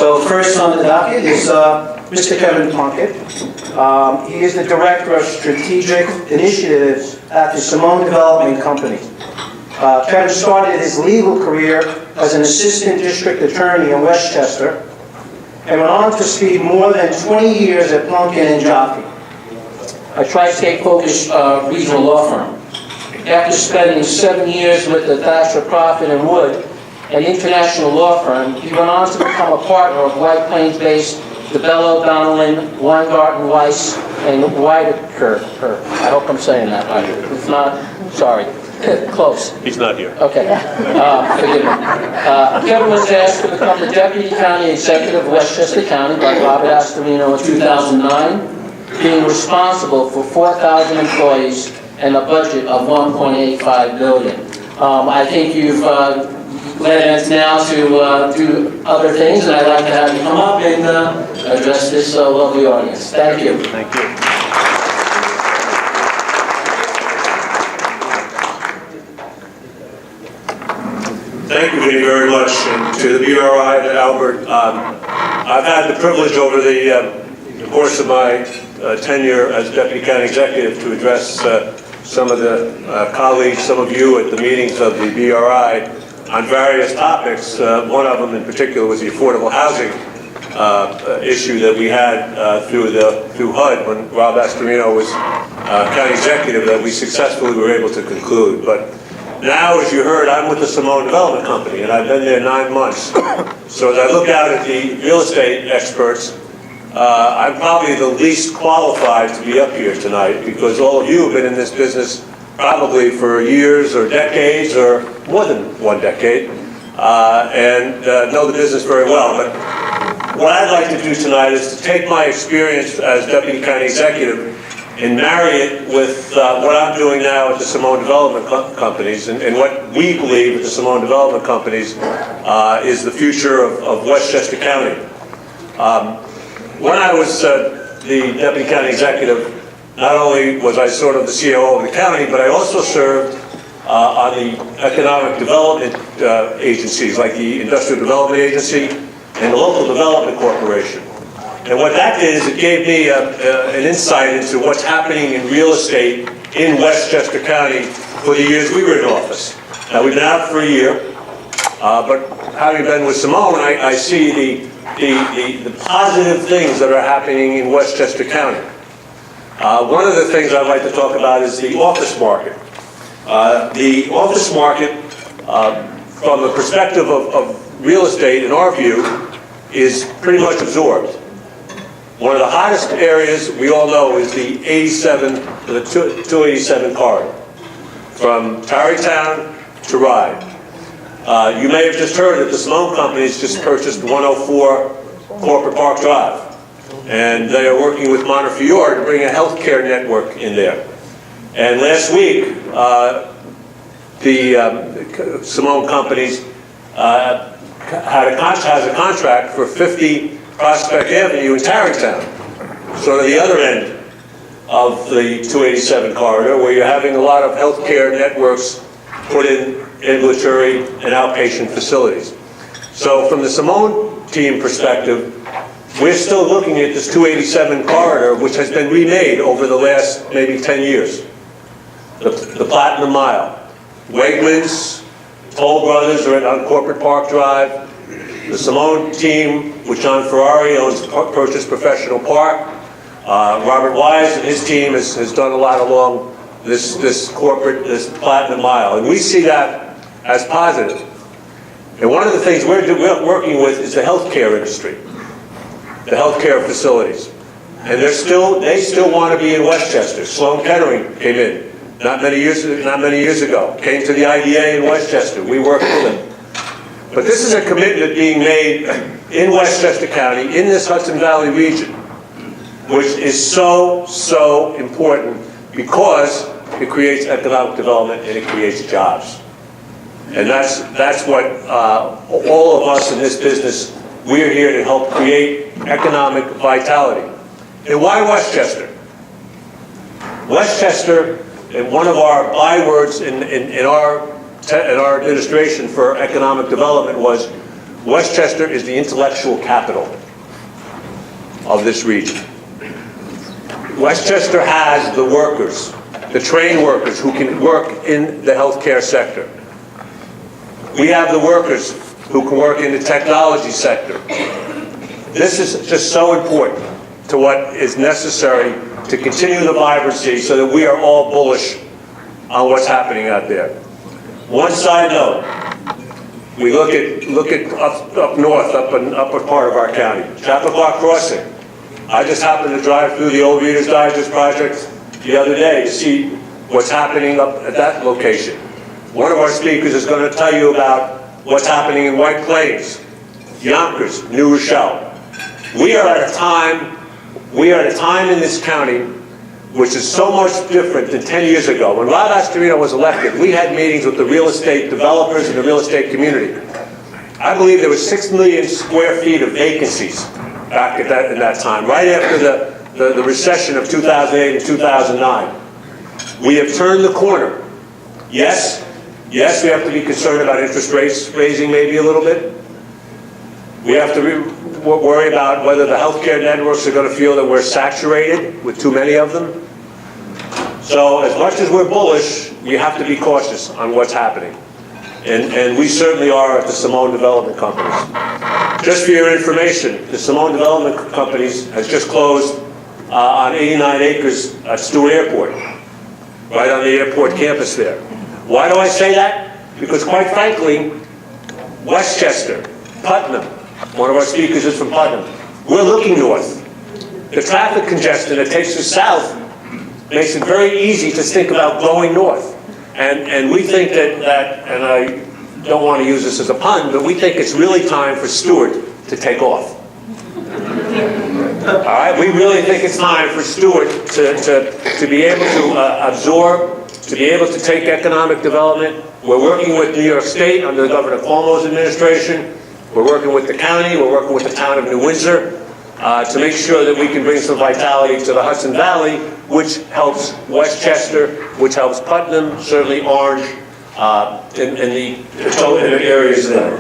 So first on the docket is Mr. Kevin Plunkett. He is the Director of Strategic Initiatives at the Simone Development Company. Kevin started his legal career as an assistant district attorney in Westchester and went on to spend more than 20 years at Plunkett and Jockey, a tri-state focused regional law firm. After spending 7 years with the Thatcher, Prophet and Wood, an international law firm, he went on to become a partner of White Plains-based DeBello, Donnellan, Weingarten, Weiss, and Whitaker. I hope I'm saying that right. If not, sorry. Close. He's not here. Okay. Forgive me. Kevin was asked to become the Deputy County Executive of Westchester County by Robert Astorino in 2009, being responsible for 4,000 employees and a budget of $1.85 billion. I think you've led us now to do other things, and I'd like to have you come up and address this lovely audience. Thank you. Thank you. Thank you, Vinny, very much, and to the BRI and Albert. I've had the privilege over the course of my tenure as Deputy County Executive to address some of the colleagues, some of you at the meetings of the BRI on various topics. One of them in particular was the affordable housing issue that we had through HUD when Rob Astorino was County Executive, that we successfully were able to conclude. But now, as you heard, I'm with the Simone Development Company, and I've been there 9 months. So as I look out at the real estate experts, I'm probably the least qualified to be up here tonight, because all of you have been in this business probably for years or decades or more than 1 decade, and know the business very well. But what I'd like to do tonight is to take my experience as Deputy County Executive and marry it with what I'm doing now at the Simone Development Companies, and what we believe at the Simone Development Companies is the future of Westchester County. When I was the Deputy County Executive, not only was I sort of the COO of the county, but I also served on the economic development agencies, like the Industrial Development Agency and the Local Development Corporation. And what that did is it gave me an insight into what's happening in real estate in Westchester County for the years we were in office. Now, we've been out for a year, but having been with Simone, I see the positive things that are happening in Westchester County. One of the things I'd like to talk about is the office market. The office market, from the perspective of real estate, in our view, is pretty much absorbed. One of the hottest areas, we all know, is the 287 corridor, from Tarrytown to Rye. You may have just heard that the Simone Companies just purchased 104 Corporate Park Drive, and they are working with Montefiore to bring a healthcare network in there. And last week, the Simone Companies has a contract for 50 Prospect Avenue in Tarrytown, sort of the other end of the 287 corridor, where you're having a lot of healthcare networks put in ambulatory and outpatient facilities. So from the Simone team perspective, we're still looking at this 287 corridor, which has been remade over the last maybe 10 years. The Platinum Mile. Wegmans, Toll Brothers are on Corporate Park Drive. The Simone team, which John Ferrari owns, purchased Professional Park. Robert Wise and his team has done a lot along this Platinum Mile, and we see that as positive. And one of the things we're working with is the healthcare industry, the healthcare facilities, and they still want to be in Westchester. Sloan Kettering came in not many years ago, came to the IDA in Westchester. We worked with them. But this is a commitment being made in Westchester County, in this Hudson Valley region, which is so important, because it creates economic development and it creates jobs. And that's what all of us in this business, we're here to help create economic vitality. And why Westchester? Westchester, and one of our bywords in our administration for economic development was, Westchester is the intellectual capital of this region. Westchester has the workers, the trained workers who can work in the healthcare sector. We have the workers who can work in the technology sector. This is just so important to what is necessary to continue the vibrancy so that we are all bullish on what's happening out there. One side note, we look at up north, up in upper part of our county, Chappaqua Crossing. I just happened to drive through the old Reader's Digest project the other day to see what's happening up at that location. One of our speakers is going to tell you about what's happening in White Plains, Yonkers, New Rochelle. We are at a time in this county which is so much different than 10 years ago. When Rob Astorino was elected, we had meetings with the real estate developers and the real estate community. I believe there was 6 million square feet of vacancies back at that time, right after the recession of 2008 and 2009. We have turned the corner. Yes, we have to be concerned about interest rates raising maybe a little bit. We have to worry about whether the healthcare networks are going to feel that we're saturated with too many of them. So as much as we're bullish, we have to be cautious on what's happening. And we certainly are at the Simone Development Companies. Just for your information, the Simone Development Companies has just closed on 89 acres at Stewart Airport, right on the airport campus there. Why do I say that? Because quite frankly, Westchester, Putnam, one of our speakers is from Putnam, we're looking north. The traffic congestion that takes us south makes it very easy to think about going north. And we think that, and I don't want to use this as a pun, but we think it's really time for Stewart to take off. All right, we really think it's time for Stewart to be able to absorb, to be able to take economic development. We're working with New York State under Governor Cuomo's administration. We're working with the county. We're working with the town of New Windsor to make sure that we can bring some vitality to the Hudson Valley, which helps Westchester, which helps Putnam, certainly Orange, in the areas there.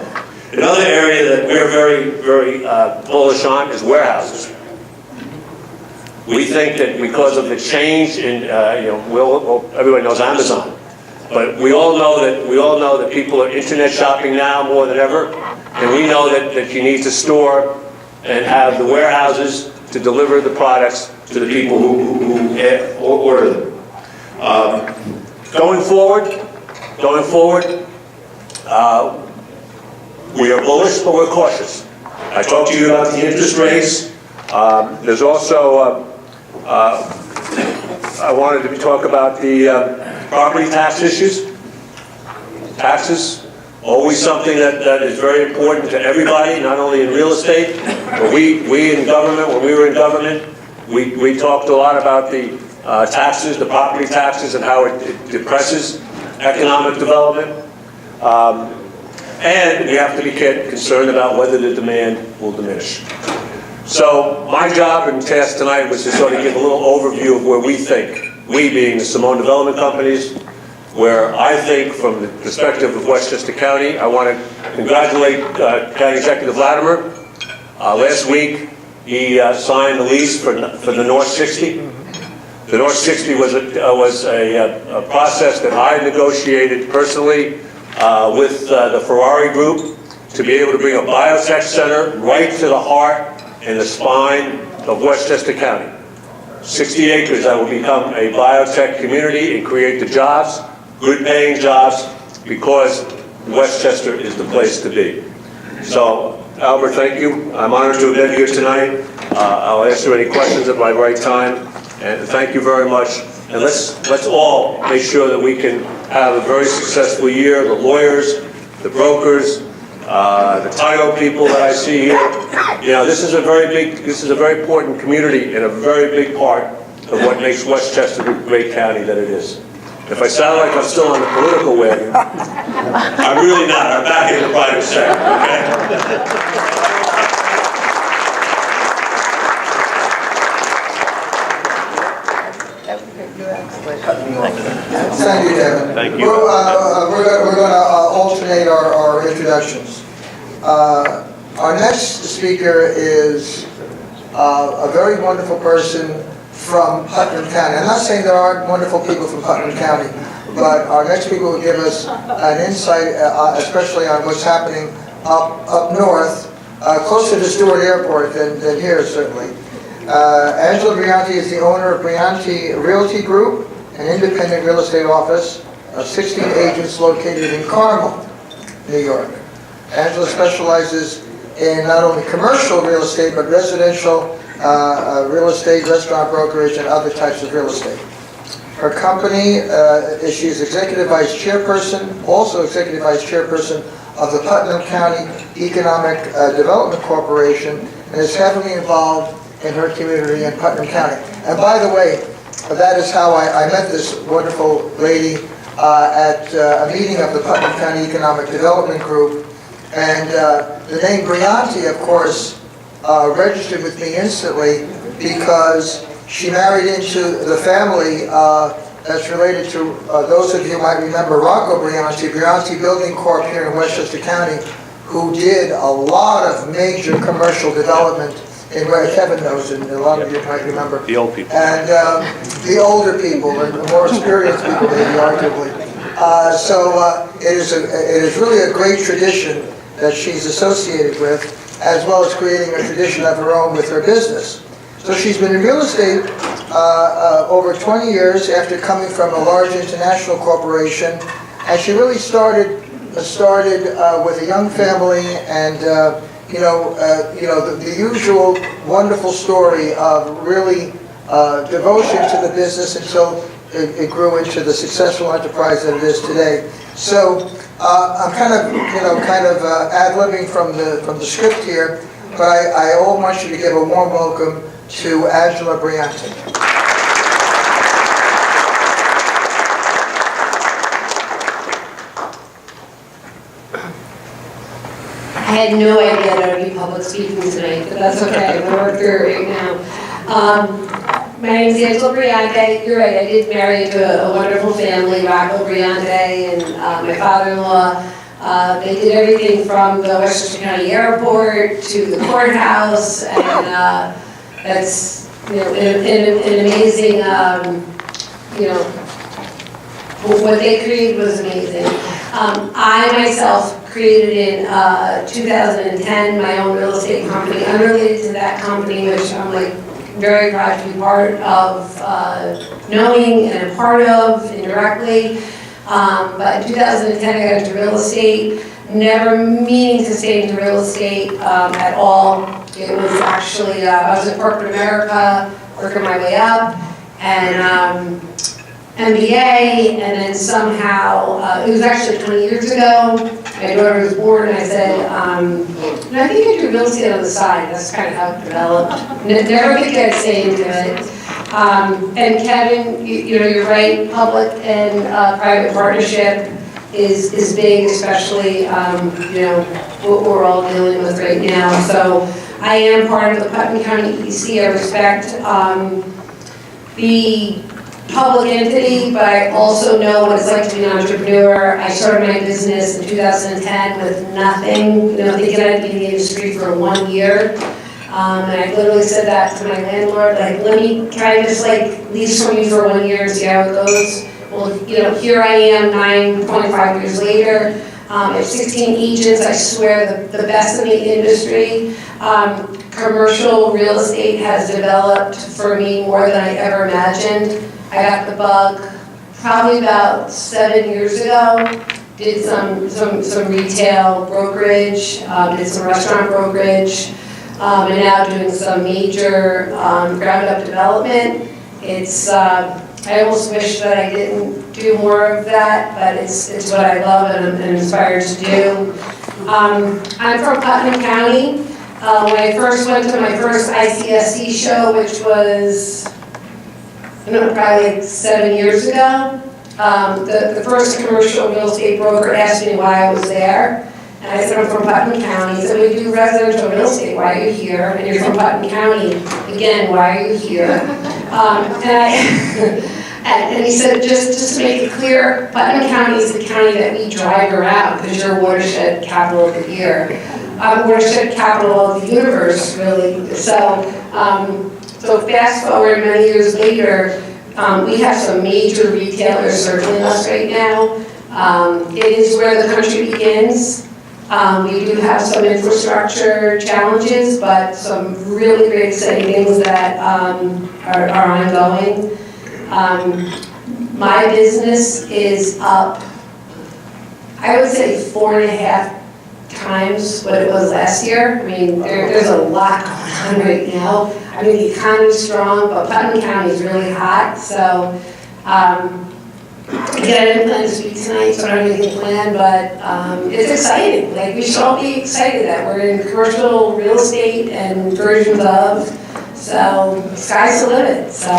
Another area that we're very, very bullish on is warehouses. We think that because of the change in, everybody knows Amazon, but we all know that people are internet shopping now more than ever, and we know that you need to store and have the warehouses to deliver the products to the people who order them. Going forward, we are bullish, but we're cautious. I talked to you about the interest rates. There's also, I wanted to talk about the property tax issues. Taxes, always something that is very important to everybody, not only in real estate, but we in government, when we were in government, we talked a lot about the taxes, the property taxes, and how it depresses economic development. And we have to be concerned about whether the demand will diminish. So my job and task tonight was to sort of give a little overview of where we think, we being the Simone Development Companies, where I think from the perspective of Westchester County, I want to congratulate County Executive Latimer. Last week, he signed the lease for the North 60. The North 60 was a process that I negotiated personally with the Ferrari Group to be able to bring a biotech center right to the heart and the spine of Westchester County. 60 acres that will become a biotech community and create the jobs, good paying jobs, because Westchester is the place to be. So, Albert, thank you. I'm honored to have been here tonight. I'll answer any questions at my right time. And thank you very much. And let's all make sure that we can have a very successful year. The lawyers, the brokers, the title people that I see here. You know, this is a very important community and a very big part of what makes Westchester the great county that it is. If I sound like I'm still on the political wagon, I'm really not. I'm back in the private sector, okay? Thank you, Kevin. Thank you. We're going to alternate our introductions. speaker is a very wonderful person from Putnam County. I'm not saying there aren't wonderful people from Putnam County, but our next speaker will give us an insight, especially on what's happening up north, closer to Stewart Airport than here, certainly. Angela Briante is the owner of Briante Realty Group, an independent real estate office of 16 agents located in Carmel, New York. Angela specializes in not only commercial real estate, but residential real estate, restaurant brokerage, and other types of real estate. Her company, she is Executive Vice Chairperson, also Executive Vice Chairperson of the Putnam County Economic Development Corporation, and is heavily involved in her community in Putnam County. And by the way, that is how I met this wonderful lady at a meeting of the Putnam County Economic Development Group. And the name Briante, of course, registered with me instantly because she married into the family that's related to, those of you might remember Rocco Briante, Briante Building Corp here in Westchester County, who did a lot of major commercial development in where Kevin knows, and a lot of you might remember. The old people. And the older people, and the more experienced people, maybe, arguably. It is really a great tradition that she's associated with, as well as creating a tradition of her own with her business. So she's been in real estate over 20 years after coming from a large international corporation, and she really started with a young family and the usual wonderful story of really devotion to the business until it grew into the successful enterprise that it is today. So I'm kind of ad-libbing from the script here, but I want you to give a warm welcome to Angela Briante. I had no idea that I'd be public speaking tonight, but that's okay. I'm going to work through it right now. My name is Angela Briante. You're right, I did marry into a wonderful family, Rocco Briante and my father-in-law. They did everything from the Westchester County Airport to the courthouse, and that's an amazing, what they created was amazing. I myself created in 2010 my own real estate company, unrelated to that company, which I'm very proud to be part of, knowing and a part of indirectly. But in 2010 I got into real estate, never meaning to stay into real estate at all. It was actually, I was in corporate America, working my way up, and MBA, and then somehow, it was actually 20 years ago, my daughter was born, and I said, I think I do real estate on the side. That's kind of how it developed. Never think I'd stay into it. And Kevin, you're right, public and private partnership is big, especially, what we're all dealing with right now. So I am part of the Putnam County EDC. I respect the public entity, but I also know what it's like to be an entrepreneur. I started my business in 2010 with nothing, thinking I'd be in the industry for 1 year. And I literally said that to my landlord, can I just lease from you for 1 year and see how it goes? Well, here I am 9.5 years later. I have 16 agents, I swear the best in the industry. Commercial real estate has developed for me more than I ever imagined. I got the bug probably about 7 years ago. Did some retail brokerage, did some restaurant brokerage, and now doing some major ground up development. It's I almost wish that I didn't do more of that, but it's what I love and I'm inspired to do. I'm from Putnam County. When I first went to my first ICSC show, which was probably 7 years ago, the first commercial real estate broker asked me why I was there. And I said, I'm from Putnam County. He said, we do residential real estate. Why are you here? And you're from Putnam County. Again, why are you here? And he said, just to make it clear, Putnam County is the county that we drive around because you're watershed capital of the year. we're the capital of the universe, really. So fast forward many years later, we have some major retailers circling us right now. It is where the country begins. We do have some infrastructure challenges, but some really great exciting things that are ongoing. My business is up, I would say 4.5 times what it was last year. I mean, there's a lot going on right now. I mean, the economy's strong, but Putnam County is really hot, so again, I didn't plan to speak tonight, so I don't have anything planned, but it's exciting. Like, we should all be excited that we're in commercial real estate and versions of, so sky's the limit. So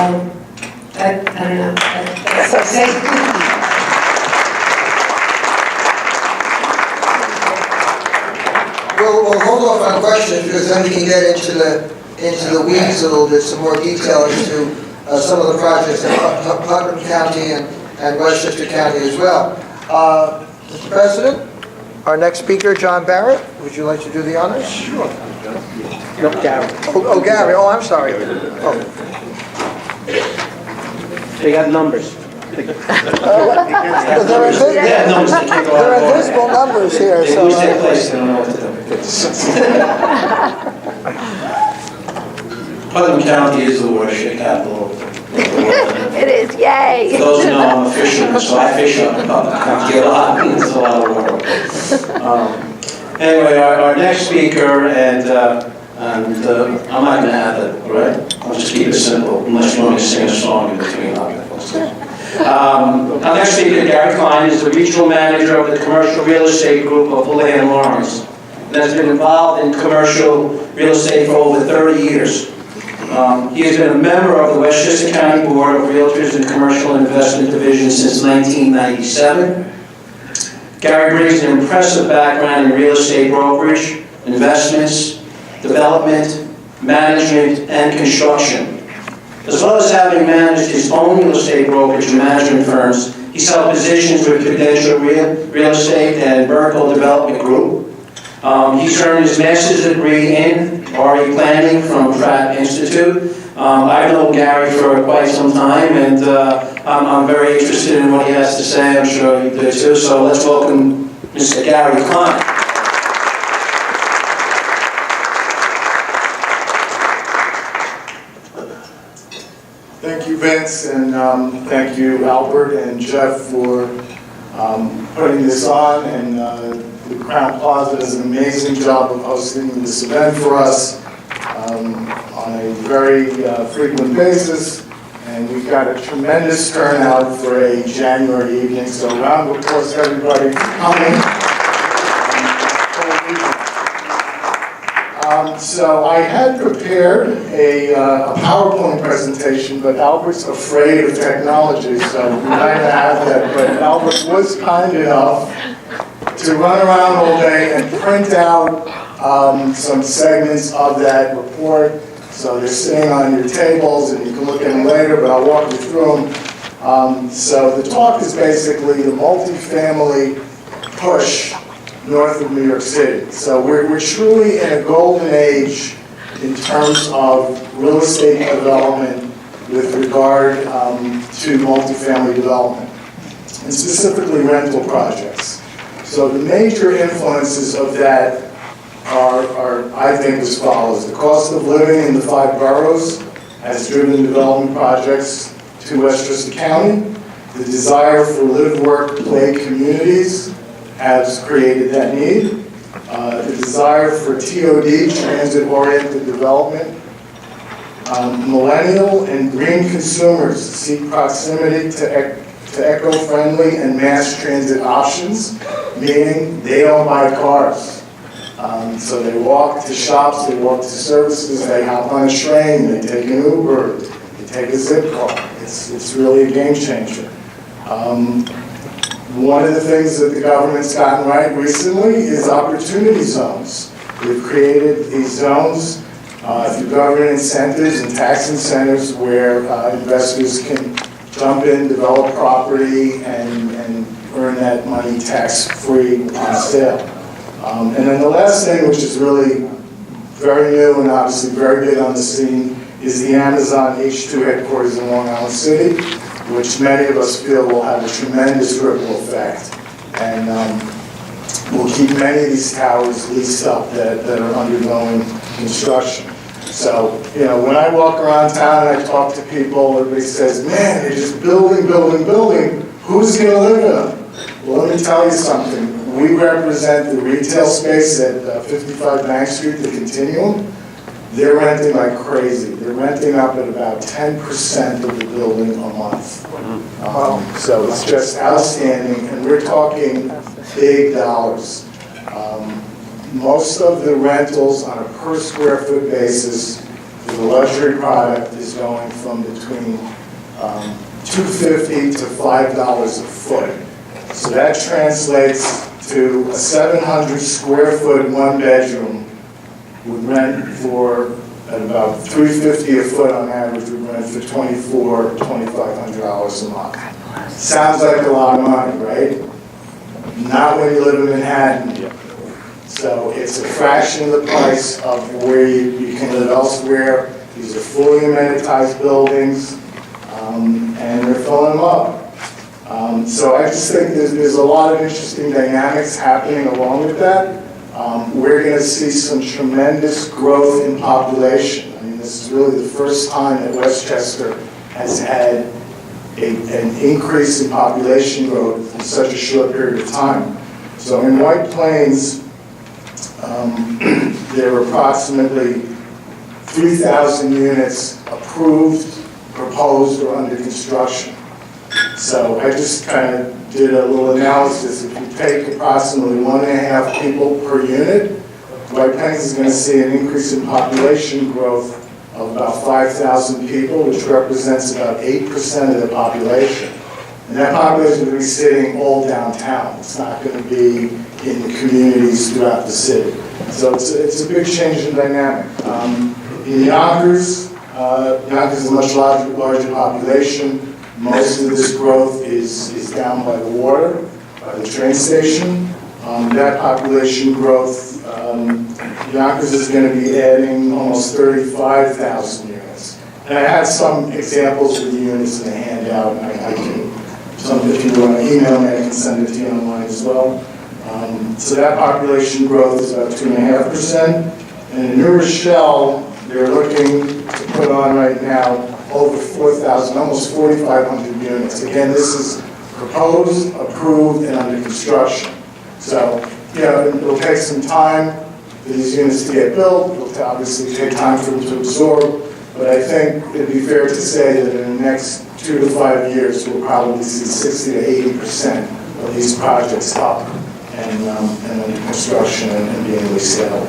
I don't know, that's exciting. We'll hold off on questions because then we can get into the weeds a little bit, some more detail into some of the projects in Putnam County and Westchester County as well. Mr. President, our next speaker, John Barrett, would you like to do the honors? Sure. No, Garry. Oh, Garry. Oh, I'm sorry. Oh. They got numbers. There are invisible numbers here. They lose their place, they don't know what to do. Putnam County is the watershed capital of the world. It is, yay! For those who know, I'm a fisherman, so I fish up in Putnam County a lot. It's a lot of water. Anyway, our next speaker, and I'm not going to add that, right? I'll just keep it simple, unless you want me to sing a song in between. Our next speaker, Garry Klein, is the regional manager of the commercial real estate group of Houlihan Lawrence, and has been involved in commercial real estate for over 30 years. He has been a member of the Westchester County Board of Realtors and Commercial Investment Division since 1997. Garry brings an impressive background in real estate brokerage, investments, development, management, and construction. As well as having managed his own real estate brokerage and management firms, he's held positions with Prudential Real Estate and Merkle Development Group. He's earned his master's degree in BI-BRI planning from Pratt Institute. I've known Garry for quite some time, and I'm very interested in what he has to say. I'm sure you do too. So let's welcome Mr. Garry Klein. Thank you, Vince, and thank you, Albert and Jeff, for putting this on. And the Crown Plaza does an amazing job of hosting this event for us on a very frequent basis. And we've got a tremendous turnout for a January evening. So a round of applause to everybody for coming. So I had prepared a PowerPoint presentation, but Albert's afraid of technology, so we might have that. But Albert was kind enough to run around all day and print out some segments of that report. So they're sitting on your tables, and you can look at them later, but I'll walk you through them. So the talk is basically the multifamily push north of New York City. So we're truly in a golden age in terms of real estate development with regard to multifamily development, and specifically rental projects. So the major influences of that are, I think, as follows. The cost of living in the 5 boroughs has driven development projects to Westchester County. The desire for live, work, play communities has created that need. The desire for TOD, transit-oriented development. Millennial and green consumers seek proximity to eco-friendly and mass transit options, meaning they don't buy cars. So they walk to shops, they walk to services, they hop on a train, they take an Uber, they take a zip car. It's really a game changer. One of the things that the government's gotten right recently is opportunity zones. We've created these zones through government incentives and tax incentives where investors can jump in, develop property, and earn that money tax-free on sale. And then the last thing, which is really very new and obviously very big on the scene, is the Amazon H2 headquarters in Long Island City, which many of us feel will have a tremendous ripple effect. And will keep many of these towers leased up that are undergoing construction. So, you know, when I walk around town and I talk to people, everybody says, man, they're just building, building, building. Who's going to live in them? Well, let me tell you something. We represent the retail space at 55 Bank Street, the Continuum. They're renting like crazy. They're renting up at about 10% of the building a month. So it's just outstanding, and we're talking big dollars. Most of the rentals on a per square foot basis for the luxury product is going from between $2.50 to $5 a foot. So that translates to a 700 square foot one bedroom would rent for at about $350 a foot on average, would rent for $2,400, $2,500 a month. Sounds like a lot of money, right? Not when you live in Manhattan. So it's a fraction of the price of where you can live elsewhere. These are fully amenitized buildings, and they're filling them up. So I just think there's a lot of interesting dynamics happening along with that. We're going to see some tremendous growth in population. I mean, this is really the first time that Westchester has had an increase in population growth in such a short period of time. So in White Plains, there are approximately 3,000 units approved, proposed, or under construction. So I just kind of did a little analysis. If you take approximately 1.5 people per unit, White Plains is going to see an increase in population growth of about 5,000 people, which represents about 8% of the population. And that population is going to be sitting all downtown. It's not going to be in the communities throughout the city. So it's a big change in dynamic. In Yonkers, Yonkers is a much larger population. Most of this growth is down by the water, by the train station. That population growth, Yonkers is going to be adding almost 35,000 units. And I had some examples of the units in the handout, and I can, if you want to email me, I can send it to you online as well. So that population growth is about 2.5%. And in New Rochelle, they're looking to put on right now over 4,000, almost 4,500 units. Again, this is proposed, approved, and under construction. So, you know, it'll take some time for these units to get built. It'll obviously take time for them to absorb. But I think it'd be fair to say that in the next 2 to 5 years, we'll probably see 60 to 80% of these projects up and under construction and being leased out.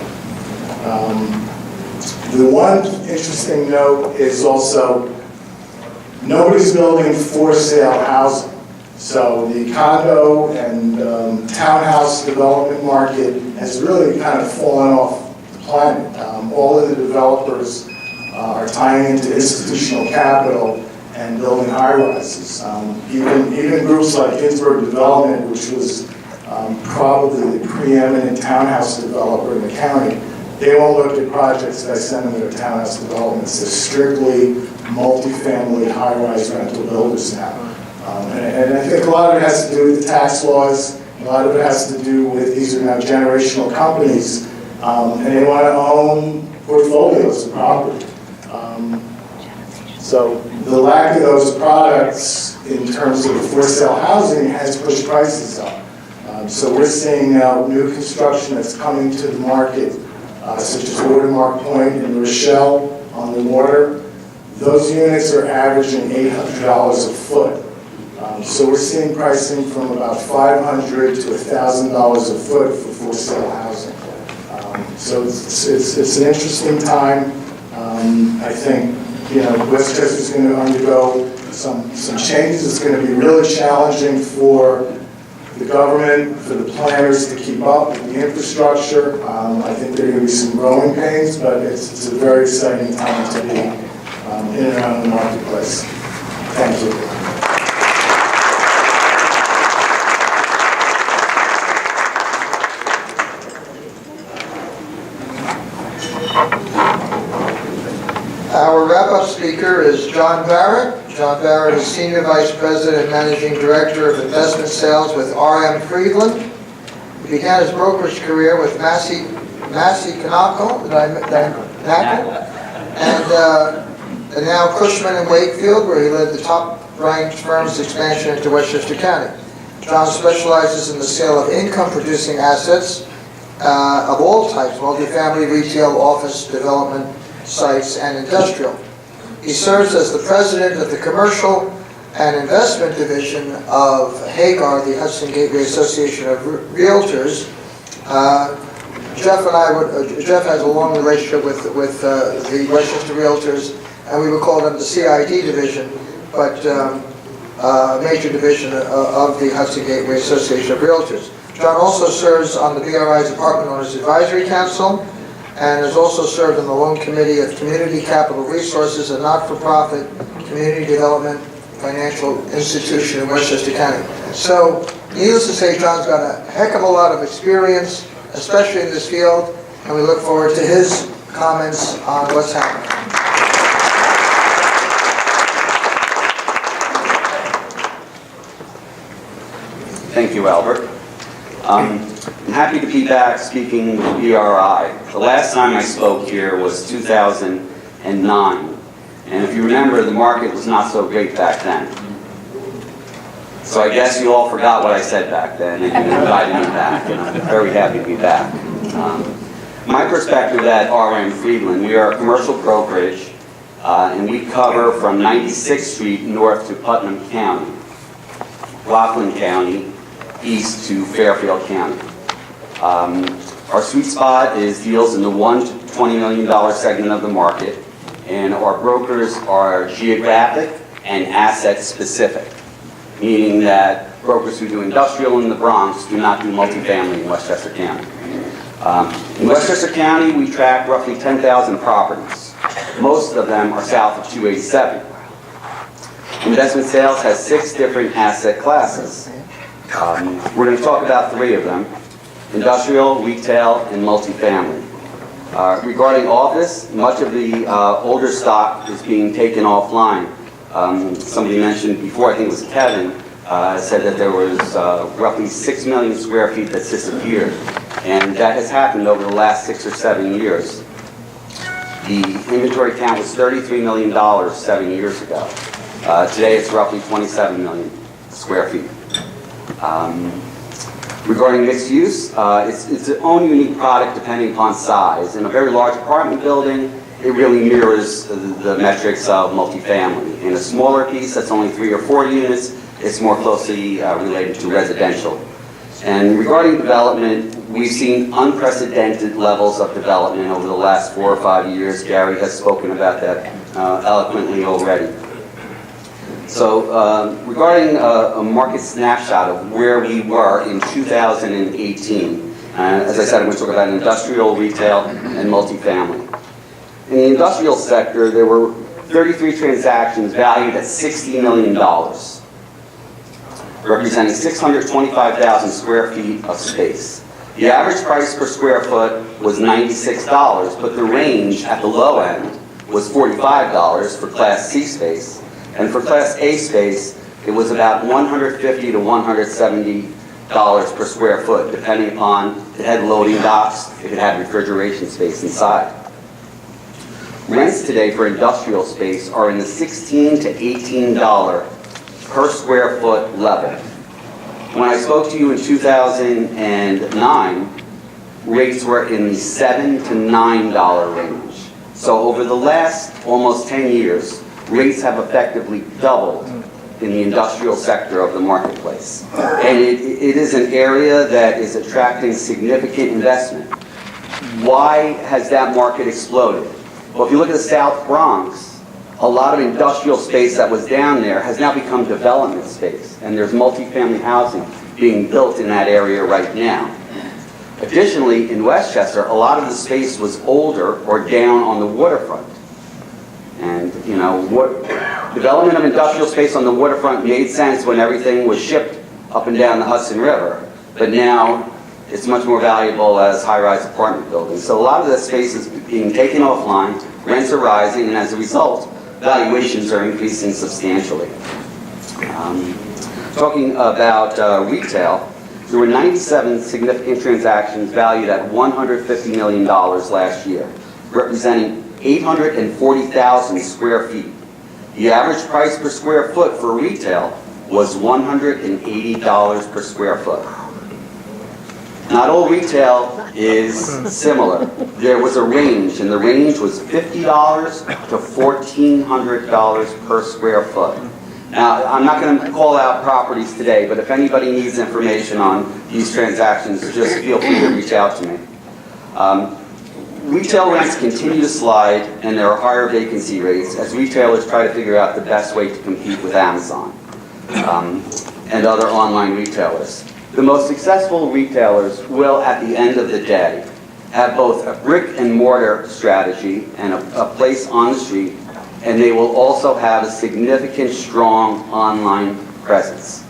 The one interesting note is also nobody's building for sale housing. So the condo and townhouse development market has really kind of fallen off the planet. All of the developers are tying into institutional capital and building high-rises. Even groups like Ginsberg Development, which was probably the preeminent townhouse developer in the county, they won't look at projects that I send them to townhouse developments. They're strictly multifamily high-rise rental builders now. And I think a lot of it has to do with the tax laws. A lot of it has to do with these are now generational companies, and they want to own portfolios of property. So the lack of those products in terms of for-sale housing has pushed prices up. So we're seeing now new construction that's coming to the market, such as Watermark Point and Rochelle on the water. Those units are averaging $800 a foot. So we're seeing pricing from about $500 to $1,000 a foot for for-sale housing. So it's an interesting time. I think, you know, Westchester's going to undergo some changes. It's going to be really challenging for the government, for the planners to keep up with the infrastructure. I think there are going to be some growing pains, but it's a very exciting time to be in and around the marketplace. Thank you. Our wrap-up speaker is John Barrett. John Barrett is Senior Vice President and Managing Director of Investment Sales with RM Friedland. He began his brokerage career with Massey Knockel, and now Cushman and Wakefield, where he led the top-ranked firm's expansion into Westchester County. John specializes in the sale of income-producing assets of all types, multifamily, retail, office, development, sites, and industrial. He serves as the president of the Commercial and Investment Division of HAGAR, the Hudson Gateway Association of Realtors. Jeff has a long relationship with the Westchester Realtors, and we would call them the CID division, but major division of the Hudson Gateway Association of Realtors. John also serves on the BRI's Apartment Owners Advisory Council, and has also served on the Loan Committee of Community Capital Resources, a not-for-profit community development financial institution in Westchester County. So, needless to say, John's got a heck of a lot of experience, especially in this field, and we look forward to his comments on what's happening. Thank you, Albert. I'm happy to be back speaking with BRI. The last time I spoke here was 2009. And if you remember, the market was not so great back then. So I guess you all forgot what I said back then, and you invited me back, and I'm very happy to be back. My perspective at RM Friedland, we are a commercial brokerage, and we cover from 96th Street north to Putnam County, Rockland County, east to Fairfield County. Our sweet spot is deals in the $1 to $20 million segment of the market, and our brokers are geographic and asset specific, meaning that brokers who do industrial in the Bronx do not do multifamily in Westchester County. In Westchester County, we track roughly 10,000 properties. Most of them are south of 287. Investment Sales has 6 different asset classes. We're going to talk about 3 of them: industrial, retail, and multifamily. Regarding office, much of the older stock is being taken offline. Somebody mentioned before, I think it was Kevin, said that there was roughly 6 million square feet that's disappeared. And that has happened over the last 6 or 7 years. The inventory count was $33 million 7 years ago. Today it's roughly 27 million square feet. Regarding mixed use, it's its own unique product depending upon size. In a very large apartment building, it really mirrors the metrics of multifamily. In a smaller piece that's only 3 or 4 units, it's more closely related to residential. And regarding development, we've seen unprecedented levels of development over the last 4 or 5 years. Garry has spoken about that eloquently already. So regarding a market snapshot of where we were in 2018, as I said, I'm going to talk about industrial, retail, and multifamily. In the industrial sector, there were 33 transactions valued at $60 million, representing 625,000 square feet of space. The average price per square foot was $96, but the range at the low end was $45 for Class C space. And for Class A space, it was about $150 to $170 per square foot, depending upon if it had loading docks, if it had refrigeration space inside. Rents today for industrial space are in the $16 to $18 per square foot level. When I spoke to you in 2009, rates were in the $7 to $9 range. So over the last almost 10 years, rates have effectively doubled in the industrial sector of the marketplace. And it is an area that is attracting significant investment. Why has that market exploded? Well, if you look at the South Bronx, a lot of industrial space that was down there has now become development space, and there's multifamily housing being built in that area right now. Additionally, in Westchester, a lot of the space was older or down on the waterfront. And, you know, development of industrial space on the waterfront made sense when everything was shipped up and down the Hudson River, but now it's much more valuable as high-rise apartment buildings. So a lot of that space is being taken offline, Rents are rising, and as a result, valuations are increasing substantially. Talking about retail, there were 97 significant transactions valued at $150 million last year, representing 840,000 square feet. The average price per square foot for retail was $180 per square foot. Not all retail is similar. There was a range, and the range was $50 to $1,400 per square foot. Now, I'm not going to call out properties today, but if anybody needs information on these transactions, just feel free to reach out to me. Retail rents continue to slide, and there are higher vacancy rates as retailers try to figure out the best way to compete with Amazon and other online retailers. The most successful retailers will, at the end of the day, have both a brick and mortar strategy and a place on the street, and they will also have a significant, strong online presence.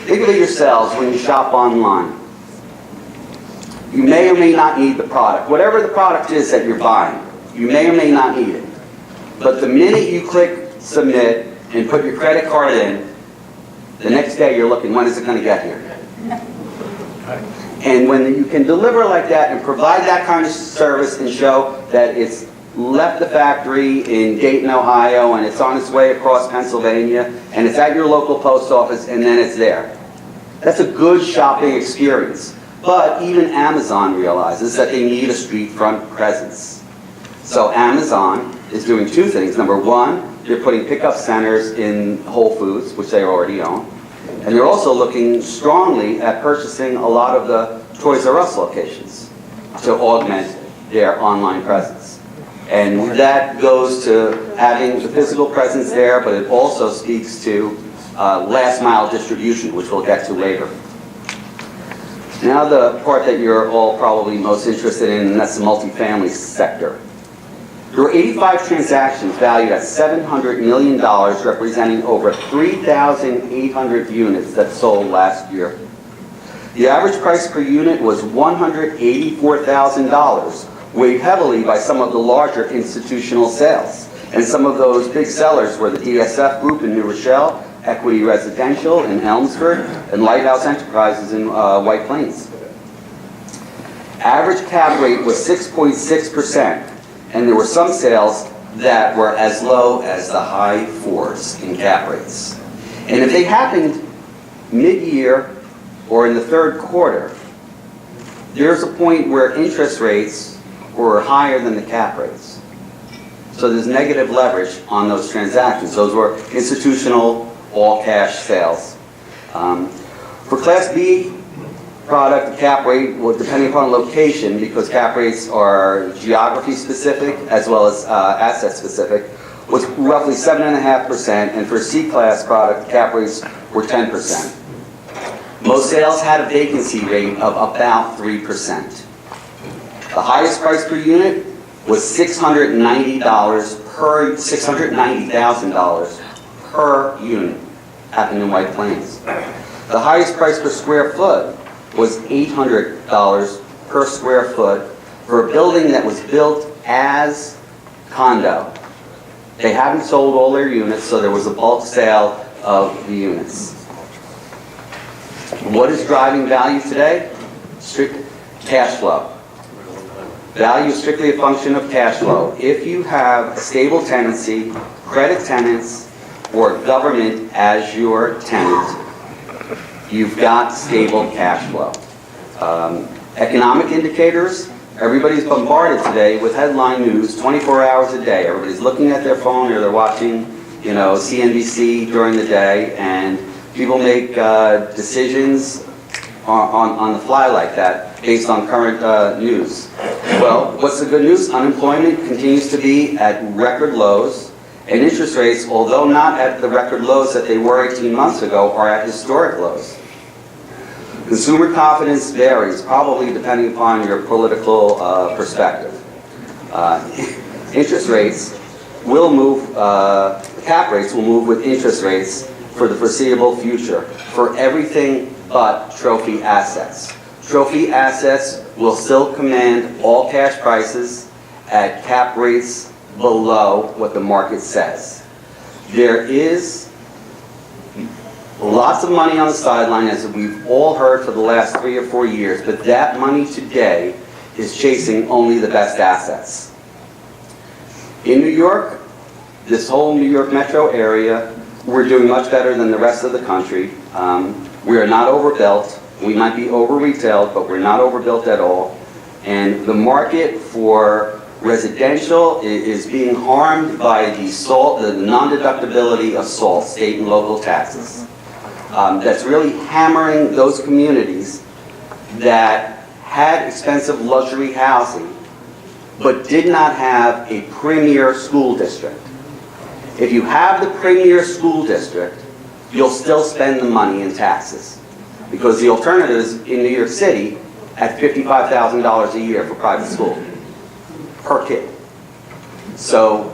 Think of it yourselves when you shop online. You may or may not need the product. Whatever the product is that you're buying, you may or may not need it. But the minute you click submit and put your credit card in, the next day you're looking, when is it going to get here? And when you can deliver like that and provide that kind of service and show that it's left the factory in Dayton, Ohio, and it's on its way across Pennsylvania, and it's at your local post office, and then it's there. That's a good shopping experience. But even Amazon realizes that they need a street front presence. So Amazon is doing two things. Number one, they're putting pickup centers in Whole Foods, which they already own. And they're also looking strongly at purchasing a lot of the Toys R Us locations to augment their online presence. And that goes to having the physical presence there, but it also speaks to last mile distribution, which we'll get to later. Now the part that you're all probably most interested in, and that's the multifamily sector. There were 85 transactions valued at $700 million, representing over 3,800 units that sold last year. The average price per unit was $184,000, weighed heavily by some of the larger institutional sales. And some of those big sellers were the DSF Group in New Rochelle, Equity Residential in Elmsford, and Lighthouse Enterprises in White Plains. Average cap rate was 6.6%, and there were some sales that were as low as the high fours in cap rates. And if they happened mid-year or in the third quarter, there's a point where interest rates were higher than the cap rates. So there's negative leverage on those transactions. Those were institutional, all-cash sales. For Class B product, the cap rate, well, depending upon location, because cap rates are geography-specific as well as asset-specific, was roughly 7.5%, and for C-class product, cap rates were 10%. Most sales had a vacancy rate of about 3%. The highest price per unit was $690,000 per unit, happened in White Plains. The highest price per square foot was $800 per square foot for a building that was built as condo. They hadn't sold all their units, so there was a bulk sale of the units. What is driving value today? Strict cash flow. Value is strictly a function of cash flow. If you have a stable tenancy, credit tenants, or government as your tenant, you've got stable cash flow. Economic indicators, everybody's bombarded today with headline news 24 hours a day. Everybody's looking at their phone or they're watching, CNBC during the day, and people make decisions on the fly like that based on current news. Well, what's the good news? Unemployment continues to be at record lows, and interest rates, although not at the record lows that they were 18 months ago, are at historic lows. Consumer confidence varies, probably depending upon your political perspective. Interest rates will move, cap rates will move with interest rates for the foreseeable future for everything but trophy assets. Trophy assets will still command all cash prices at cap rates below what the market says. There is lots of money on the sideline, as we've all heard for the last 3 or 4 years, but that money today is chasing only the best assets. In New York, this whole New York metro area, we're doing much better than the rest of the country. We are not overbuilt. We might be over-retailed, but we're not overbuilt at all. And the market for residential is being harmed by the non-deductibility of SALT, state and local taxes. That's really hammering those communities that had expensive luxury housing, but did not have a premier school district. If you have the premier school district, you'll still spend the money in taxes. Because the alternatives in New York City at $55,000 a year for private school per kid. So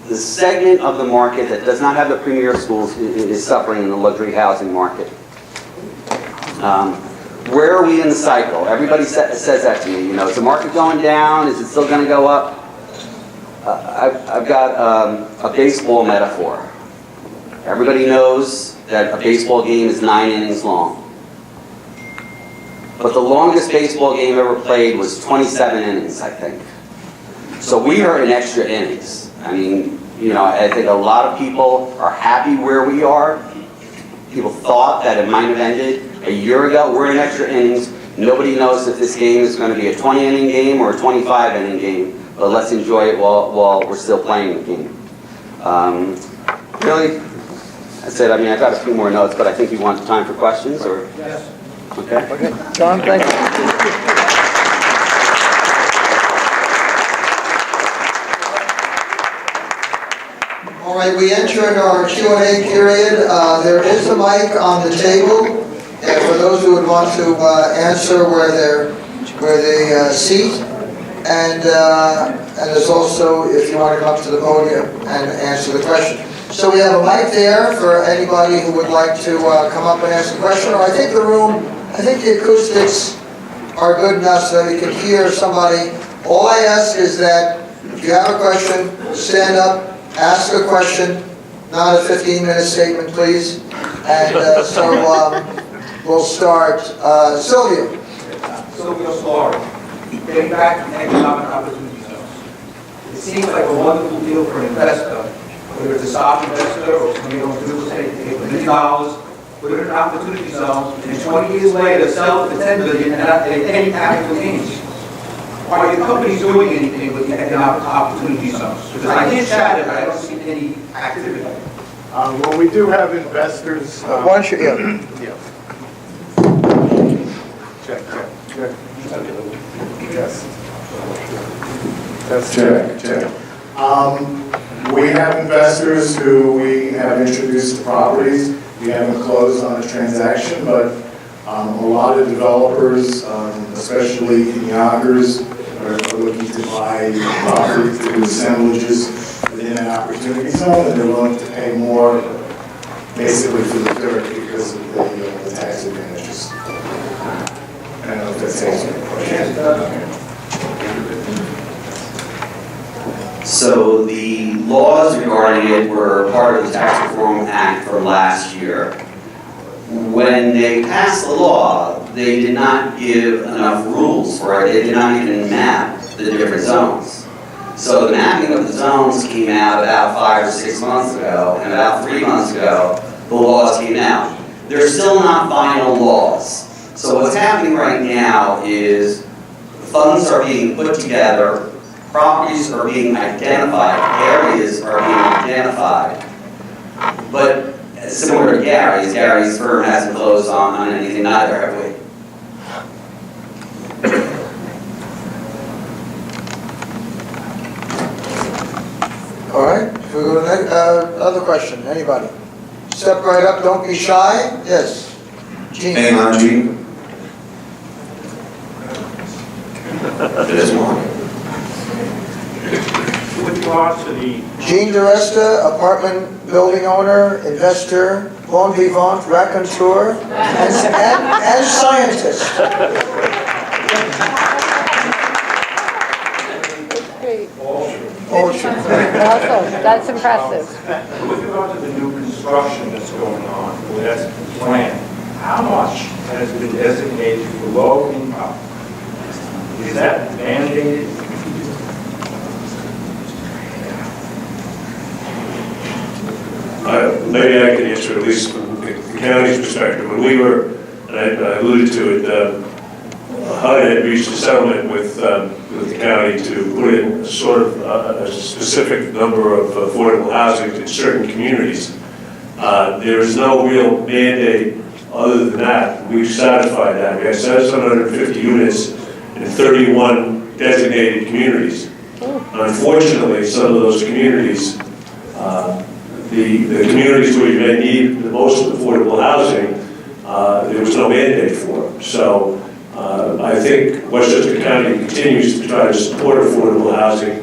the segment of the market that does not have the premier schools is suffering in the luxury housing market. Where are we in the cycle? Everybody says that to me. You know, is the market going down? Is it still going to go up? I've got a baseball metaphor. Everybody knows that a baseball game is 9 innings long. But the longest baseball game ever played was 27 innings, I think. So we are in extra innings. I mean, you know, I think a lot of people are happy where we are. People thought that it might have ended a year ago. We're in extra innings. Nobody knows if this game is going to be a 20-inning game or a 25-inning game, but let's enjoy it while we're still playing the game. Really, that's it. I mean, I've got a few more notes, but I think you want time for questions, or? Yes. Okay. Okay, John, thank you. All right, we entered our Q&A period. There is a mic on the table, and for those who would want to answer where they seat, and there's also if you want to come up to the podium and answer the question. So we have a mic there for anybody who would like to come up and ask a question. Or I think the acoustics are good enough so that we can hear somebody. All I ask is that if you have a question, stand up, ask a question, not a 15-minute statement, please. And we'll start. Sylvia. Sylvia Slaughter. Getting back to economic opportunity zones. It seems like a wonderful deal for an investor, whether it's a stock investor or somebody owns real estate, they put $1 million, put it in an opportunity zone, and 20 years later sell it for $10 million and not pay any capital gains. Are your companies doing anything with the economic opportunity zones? Because I hear chatter, but I don't see any activity. Well, we do have investors. Why don't you, yeah. Check. Yes. That's check. We have investors who we have introduced to properties. We haven't closed on a transaction, but a lot of developers, especially in Yonkers, are looking to buy properties to do assemblages within an opportunity zone, and they're willing to pay more, basically for the dirt because of the tax advantages. I don't know if that's answering your question. So the laws regarding it were part of the Tax Reform Act from last year. When they passed the law, they did not give enough rules for it. They did not even map the different zones. So the mapping of the zones came out about 5 or 6 months ago, and about 3 months ago, the laws came out. They're still not final laws. So what's happening right now is funds are being put together, properties are being identified, areas are being identified. But similar to Gary's firm hasn't closed on anything either, have we? All right, if we go to the next, other question, anybody? Step right up, don't be shy. Yes, Gene. Hey, I'm Gene. There's one. With regards to the Gene DeResta, apartment building owner, investor, bon vivant, raconteur, and scientist. motion. Awesome, that's impressive. With regard to the new construction that's going on, or that's planned, how much has been designated for low income? Is that mandated? Maybe I can answer at least from the county's perspective. When we were, and I alluded to it, HUD had reached a settlement with the county to put in sort of a specific number of affordable housing in certain communities. There is no real mandate other than that. We've satisfied that. We have 750 units in 31 designated communities. Unfortunately, some of those communities, the communities where you may need the most affordable housing, there was no mandate for them. So I think Westchester County continues to try to support affordable housing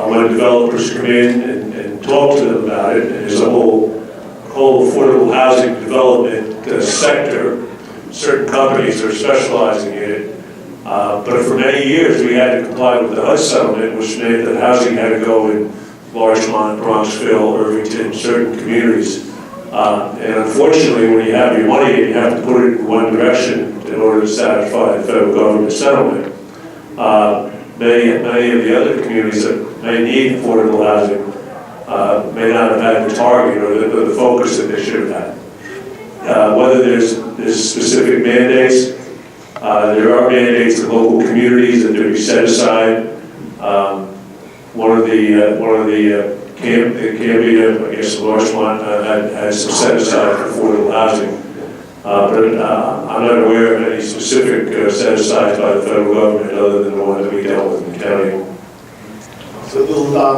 when developers come in and talk to them about it. And there's a whole affordable housing development sector. Certain companies are specializing in it. But for many years, we had to comply with the HUD settlement, which meant that housing had to go in Larchmont, Bronxville, Irvington, certain communities. And unfortunately, when you have your money, you have to put it in one direction in order to satisfy the federal government settlement. Many of the other communities that may need affordable housing may not have had the target or the focus that they should have had. Whether there's specific mandates, there are mandates in local communities that to be set aside. One of the Cambria, I guess Larchmont had some set aside for affordable housing. But I'm not aware of any specific set asides by the federal government other than the one that we dealt with in the county. So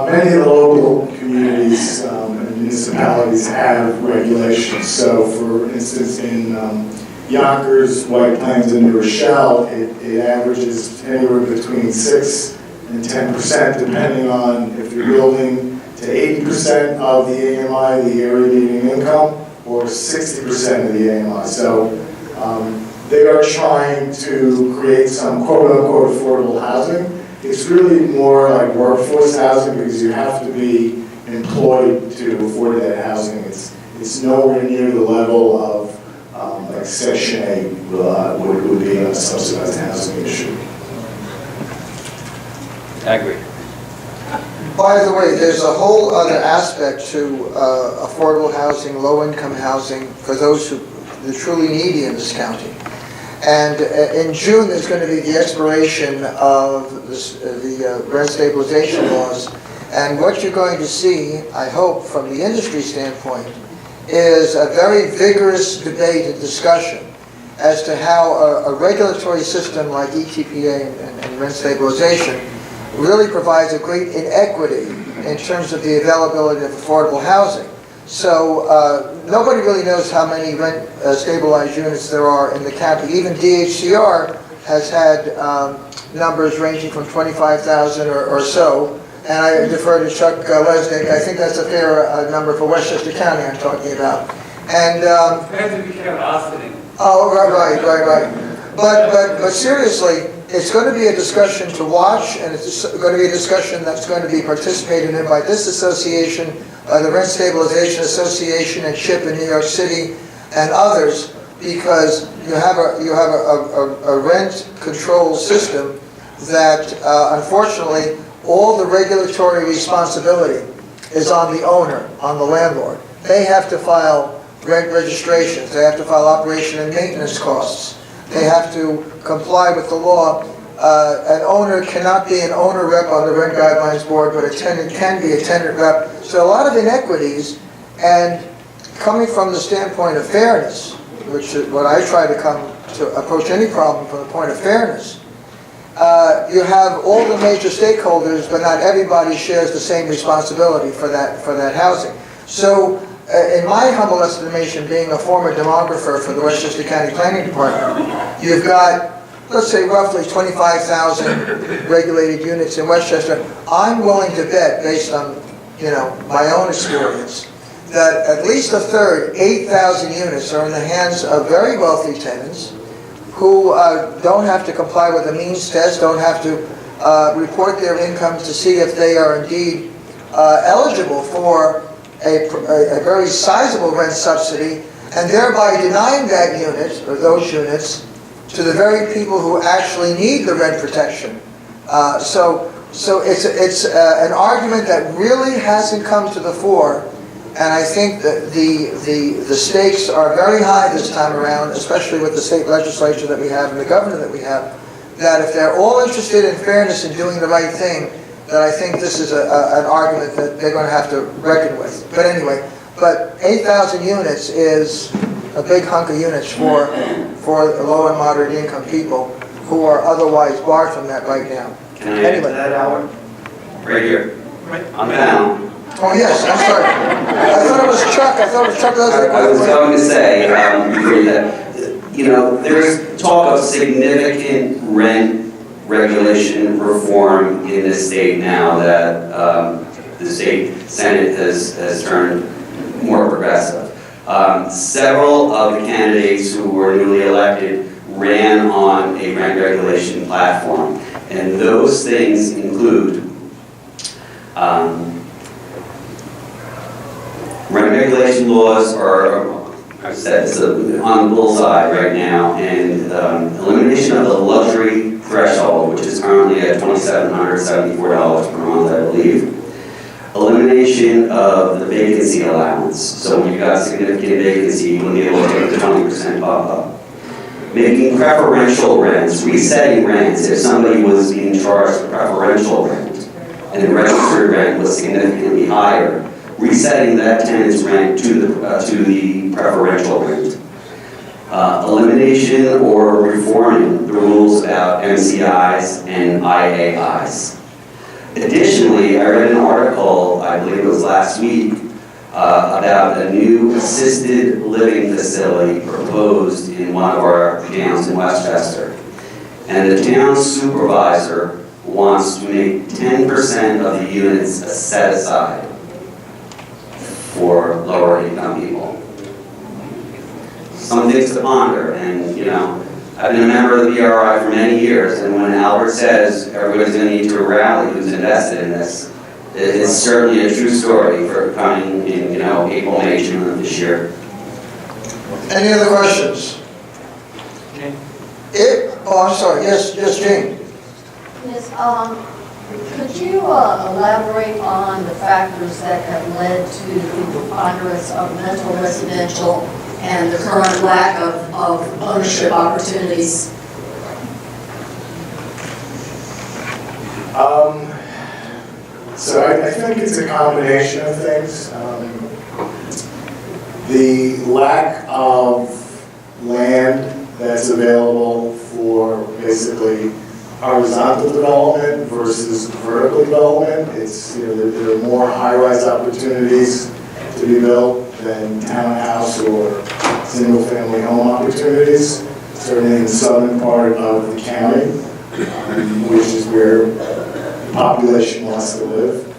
many of the local communities and municipalities have regulations. So for instance, in Yonkers, White Plains, and New Rochelle, it averages anywhere between 6 and 10%, depending on if you're building to 80% of the AMI, the area median income, or 60% of the AMI. So they are trying to create some quote-unquote affordable housing. It's really more like workforce housing because you have to be employed to afford that housing. It's nowhere near the level of like Section 8 would be on a subsidized housing issue. I agree. By the way, there's a whole other aspect to affordable housing, low-income housing for those who are truly needy in this county. And in June, there's going to be the expiration of the rent stabilization laws. And what you're going to see, I hope, from the industry standpoint, is a very vigorous debate and discussion as to how a regulatory system like ETPA and rent stabilization really provides a great inequity in terms of the availability of affordable housing. So nobody really knows how many rent stabilized units there are in the county. Even DHCR has had numbers ranging from 25,000 or so. And I defer to Chuck Lesnick. I think that's a fair number for Westchester County I'm talking about. And Depends if you count Austin. oh, right. But seriously, it's going to be a discussion to watch, and it's going to be a discussion that's going to be participated in by this association, the Rent Stabilization Association and CHIP in New York City, and others, because you have a rent control system that, unfortunately, all the regulatory responsibility is on the owner, on the landlord. They have to file rent registrations. They have to file operation and maintenance costs. They have to comply with the law. An owner cannot be an owner rep on the Rent Guidelines Board, but a tenant can be a tenant rep. So a lot of inequities, and coming from the standpoint of fairness, which is what I try to come to approach any problem from the point of fairness, you have all the major stakeholders, but not everybody shares the same responsibility for that housing. So in my humble estimation, being a former demographer for the Westchester County Planning Department, you've got, let's say, roughly 25,000 regulated units in Westchester. I'm willing to bet, based on my own experience, that at least a third, 8,000 units, are in the hands of very wealthy tenants who don't have to comply with a means test, don't have to report their income to see if they are indeed eligible for a very sizable rent subsidy, and thereby denying that unit, or those units, to the very people who actually need the rent protection. So it's an argument that really hasn't come to the fore, and I think that the stakes are very high this time around, especially with the state legislature that we have and the governor that we have, that if they're all interested in fairness and doing the right thing, that I think this is an argument that they're going to have to reckon with. But anyway, 8,000 units is a big hunk of units for low and moderate income people who are otherwise barred from that right now. Can I add to that, Howard? Right here. On the panel. Oh, yes, I'm sorry. I thought it was Chuck. I thought it was Chuck. I was going to say, that, there's talk of significant rent regulation reform in the state now that the state Senate has turned more progressive. Several of the candidates who were newly elected ran on a rent regulation platform, and those things include rent regulation laws are, I said, it's on the bullseye right now, and elimination of the luxury threshold, which is currently at $2,774 per month, I believe. Elimination of the vacancy allowance, so when you've got significant vacancy, you wouldn't be able to take the 20% bump up. Making preferential rents, resetting rents if somebody was being charged preferential rent and the registered rent was significantly higher, resetting that tenant's rent to the preferential rent. Elimination or reforming the rules about MCIs and IAIs. Additionally, I read an article, I believe it was last week, about a new assisted living facility proposed in one of our towns in Westchester. And the town supervisor wants to make 10% of the units set aside for lower income people. Some things to ponder, and I've been a member of the BRI for many years, and when Albert says everybody's going to need to rally who's invested in this, it's certainly a true story for coming in, April, May, June of this year. Any other questions? I'm sorry. Yes, Jane. Yes, could you elaborate on the factors that have led to the preponderance of rental residential and the current lack of ownership opportunities? So I think it's a combination of things. The lack of land that's available for basically horizontal development versus vertical development. It's, there are more high-rise opportunities to be built than townhouse or single-family home opportunities, certainly in the southern part of the county, which is where the population wants to live.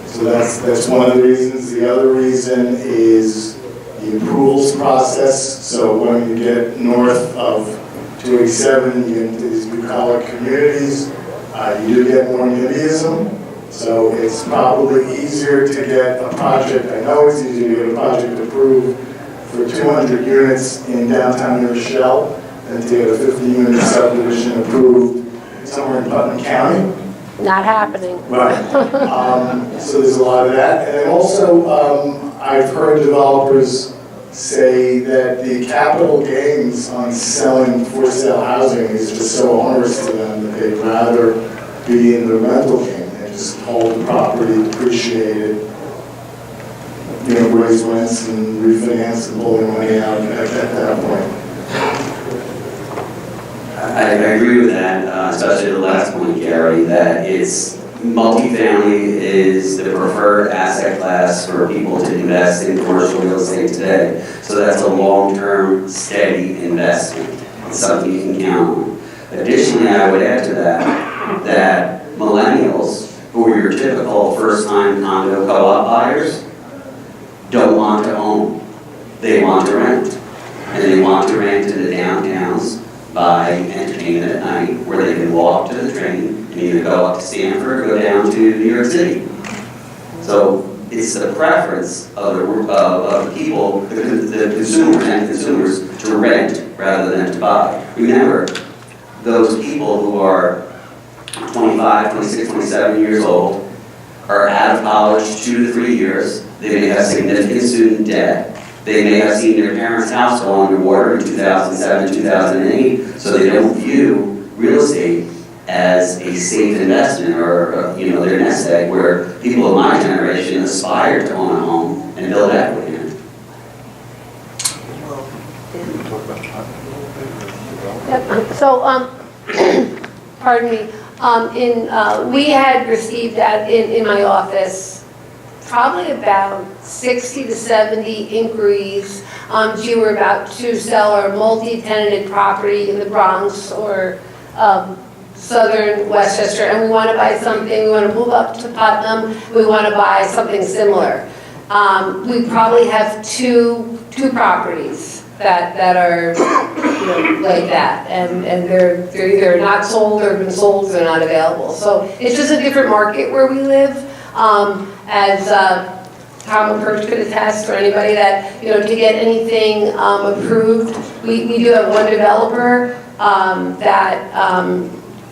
So that's one of the reasons. The other reason is the approvals process. So when you get north of 287, you get into these blue-collar communities, you do get more NIMBYism. So it's probably easier to get a project, I know it's easier to get a project approved for 200 units in downtown New Rochelle than to get a 50-unit subdivision approved somewhere in Putnam County. Not happening. Right. So there's a lot of that. And then also, I've heard developers say that the capital gains on selling for sale housing is just so onerous to them that they'd rather be in the rental game and just hold the property, depreciate it, raise rents and refinance and pull their money out at that point. I agree with that, especially the last point, Garry, that it's multifamily is the preferred asset class for people to invest in commercial real estate today. So that's a long-term, steady investment. It's something you can count on. Additionally, I would add to that millennials, who are your typical first-time condo co-op buyers, don't want to own. They want to rent. And they want to rent in the downtowns by entertainment at night, where they can walk to the train, You either go up to Stanford or go down to New York City. So it's the preference of the people, the consumers and consumers, to rent rather than to buy. Remember, those people who are 25, 26, 27 years old are out of college 2 to 3 years. They may have significant student debt. They may have seen their parents' house go underwater in 2007, 2008, so they don't view real estate as a safe investment or, their nest egg, where people of my generation aspire to own a home and build equity in it. Yep. So, pardon me, we had received in my office probably about 60 to 70 inquiries. You were about to sell our multi-tenanted property in the Bronx or southern Westchester, and we want to buy something, we want to move up to Putnam, we want to buy something similar. We probably have two properties that are like that, and they're either not sold or been sold, they're not available. So it's just a different market where we live. As Tom and Perch could attest, or anybody that, to get anything approved, we do have one developer that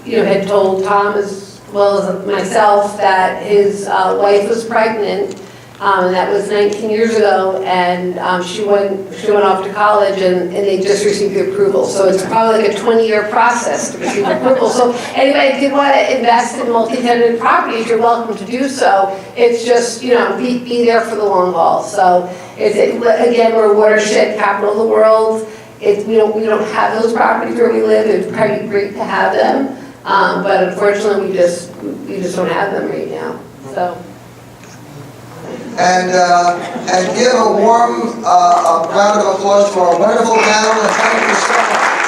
had told Tom as well as myself that his wife was pregnant, and that was 19 years ago, and she went off to college, and they just received the approval. So it's probably like a 20-year process to receive approval. So anybody who did want to invest in multi-tenanted properties, you're welcome to do so. It's just, be there for the long haul. So again, we're a watershed capital of the world. We don't have those properties where we live. It's probably great to have them, but unfortunately, we just don't have them right now. So. And give a warm round of applause for our wonderful panel, and thank you so much.